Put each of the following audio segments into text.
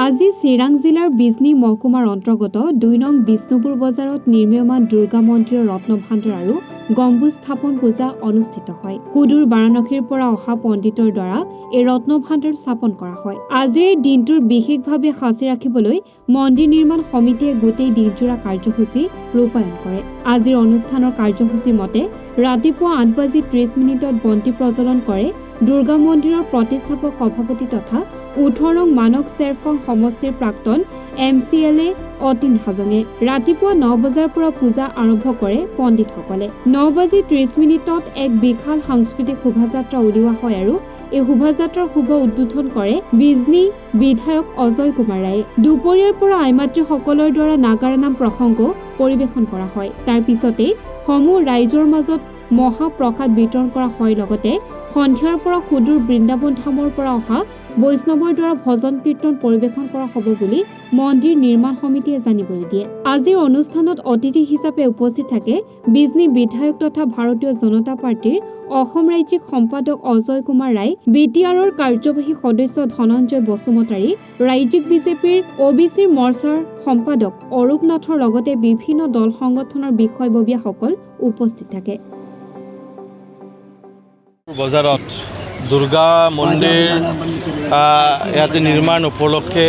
আজি চিৰাং জিলাৰ বিজনী মহকুমাৰ অন্তৰ্গত ২ নং বিষ্ণুপুৰ বজাৰত নিৰ্মীয়মান দুৰ্গা মন্দিৰৰ ৰত্নভাণ্ডাৰ আৰু গম্বুজ স্থাপন পূজা অনুষ্ঠিত হয়। সুদূৰ বাৰাণসীৰ পৰা অহা পণ্ডিতৰ দ্বাৰা এই ৰত্নভাণ্ডাৰ স্থাপন কৰা হয়। আজিৰ এই দিনটোৰ বিশেষভাৱে সাঁচি ৰাখিবলৈ মন্দিৰ নিৰ্মাণ সমিতিয়ে গোটেই দিনজোৰা কাৰ্যসূচী ৰূপায়ণ কৰে। আজিৰ অনুষ্ঠানৰ কাৰ্যসূচীৰ মতে ৰাতিপুৱা ৮:৩০ বন্তি প্ৰজ্বলন কৰে দুৰ্গা মন্দিৰৰ প্ৰতিষ্ঠাপক সভাপতি তথা ১৮ নং মানক চেৰফং সমষ্টিৰ প্ৰাক্তন MCLA অতীন হাজঙে। ৰাতিপুৱা ৯ বজাৰ পৰা পূজা আৰম্ভ কৰে পণ্ডিতসকলে। ৯:৩০ এক বিশাল সাংস্কৃতিক শোভাযাত্ৰা উলিওৱা হয় আৰু এই শোভাযাত্ৰাৰ শুভ উদ্বোধন কৰে বিজনী বিধায়ক অজয় কুমাৰ ৰায়ে। দুপৰীয়াৰ পৰা আইমাতৃসকলৰ দ্বাৰা নাগাৰা নাম প্ৰসংগ পৰিৱেশন কৰা হয়। তাৰ পিছতে সমূহ ৰাইজৰ মাজত মহাপ্ৰসাদ বিতৰণ কৰা হয়। লগতে সন্ধিয়াৰ পৰা সুদূৰ বৃন্দাবন ধামৰ পৰা অহা বৈষ্ণৱৰ দ্বাৰা ভজন কীৰ্তন পৰিৱেশন কৰা হ'ব বুলি মন্দিৰ নিৰ্মাণ সমিতিয়ে জানিবলৈ দিয়ে। আজিৰ অনুষ্ঠানত অতিথি হিচাপে উপস্থিত থাকে বিজনী বিধায়ক তথা ভাৰতীয় জনতা পাৰ্টীৰ অসম ৰাজ্যিক সম্পাদক অজয় কুমাৰ ৰায়, BTRৰ কাৰ্যবাহী সদস্য ধনঞ্জয় বসুমতাৰী, ৰাজ্যিক বিজেপিৰ OBCৰ মৰ্চাৰ সম্পাদক অৰূপ নাথৰ লগতে বিভিন্ন দল সংগঠনৰ বিষয়ববীয়াসকল উপস্থিত থাকে। বজাৰত দুৰ্গা মন্দিৰ ইয়াতে নিৰ্মাণ উপলক্ষে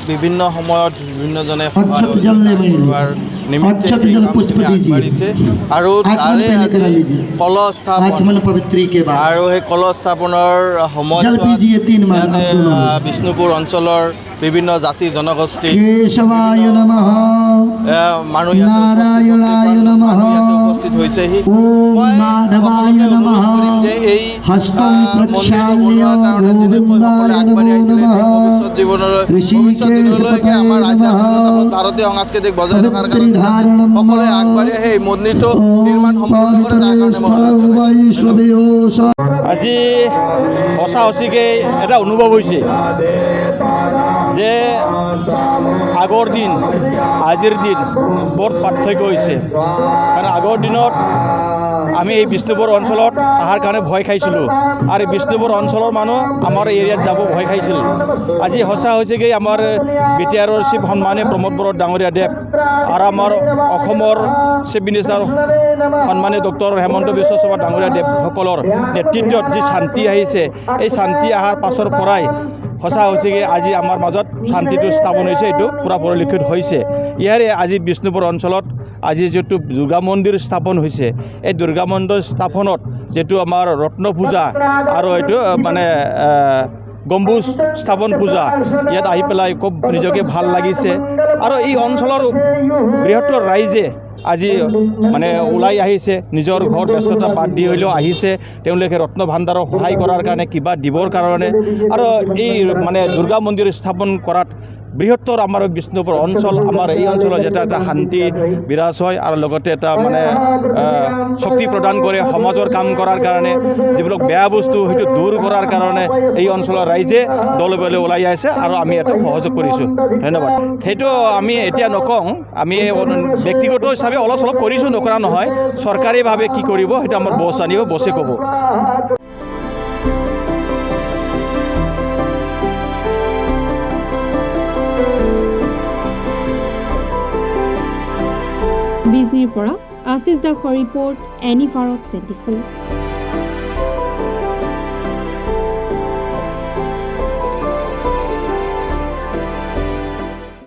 বিভিন্ন সময়ত বিভিন্নজনে নিমিত্তে আগবাঢ়িছে আৰু তাৰে আজি কলহ স্থাপন আৰু সেই কলহ স্থাপনৰ সময়ছোৱাত ইয়াতে বিষ্ণুপুৰ অঞ্চলৰ বিভিন্ন জাতি জনগোষ্ঠী মানুহ ইয়াতে উপস্থিত হৈছেহি। মই সকলোকে অনুৰোধ কৰিম যে এই মন্দিৰটো বনোৱাৰ কাৰণে যেনেকৈ সকলোৱে আগবাঢ়ি আহিছিলে ভৱিষ্যত দিনলৈকে আমাৰ আধ্যাত্মিকতাত ভাৰতীয় সংস্কৃতিক বজাই ৰখাৰ কাৰণে সকলোৱে আগবাঢ়ি আহি এই মন্দিৰটো নিৰ্মাণ সম্পূৰ্ণ কৰে তাৰ কাৰণে মই আজি সঁচা সঁচিকৈ এটা অনুভৱ হৈছে যে আগৰ দিন আজিৰ দিন বৰ পাৰ্থক্য হৈছে। কাৰণ আগৰ দিনত আমি এই বিষ্ণুপুৰ অঞ্চলত অহাৰ কাৰণে ভয় খাইছিলোঁ আৰু বিষ্ণুপুৰ অঞ্চলৰ মানুহ আমাৰ এৰিয়াত যাব ভয় খাইছিল। আজি সঁচা হৈছে কি আমাৰ BTRৰ চিফ সন্মানীয় প্ৰমোদ বড়ো ডাঙৰীয়া দেৱ আৰু আমাৰ অসমৰ চিফ মিনিষ্টাৰ সন্মানীয় ডক্টৰ হেমন্ত বিশ্ব শৰ্মা ডাঙৰীয়া দেৱসকলৰ নেতৃত্বত যি শান্তি আহিছে, এই শান্তি অহাৰ পাছৰ পৰাই সঁচা হৈছে কি আজি আমাৰ মাজত শান্তিটো স্থাপন হৈছে, এইটো পূৰা পৰিলক্ষিত হৈছে। ইয়াৰে আজি বিষ্ণুপুৰ অঞ্চলত আজি যিটো দুৰ্গা মন্দিৰ স্থাপন হৈছে, এই দুৰ্গা মন্দিৰ স্থাপনত যিটো আমাৰ ৰত্ন পূজা আৰু এইটো মানে গম্বুজ স্থাপন পূজা ইয়াত আহি পেলাই খুব নিজকে ভাল লাগিছে। আৰু এই অঞ্চলৰ বৃহত্তৰ ৰাইজে আজি মানে ওলাই আহিছে, নিজৰ ঘৰ ব্যস্ততা বাদ দি হ'লেও আহিছে তেওঁলোকে ৰত্ন ভাণ্ডাৰৰ সহায় কৰাৰ কাৰণে, কিবা দিবৰ কাৰণে। আৰু এই মানে দুৰ্গা মন্দিৰ স্থাপন কৰাত বৃহত্তৰ আমাৰ বিষ্ণুপুৰ অঞ্চল, আমাৰ এই অঞ্চলত এটা শান্তি বিৰাজ হয় আৰু লগতে এটা মানে শক্তি প্ৰদান কৰে সমাজৰ কাম কৰাৰ কাৰণে। যিবিলাক বেয়া বস্তু সেইটো দূৰ কৰাৰ কাৰণে এই অঞ্চলৰ ৰাইজে দলে বলে ওলাই আহিছে আৰু আমি এটা সহযোগ কৰিছোঁ। ধন্যবাদ। সেইটো আমি এতিয়া নকওঁ, আমি ব্যক্তিগত হিচাপে অলপ চলপ কৰিছোঁ, নকৰা নহয়। চৰকাৰীভাৱে কি কৰিব সেইটো আমাৰ বছ জানিব, বছে ক'ব। বিজনীৰ পৰা আশিষ দাসৰ ৰিপৰ্ট, এনি ভাৰত 24।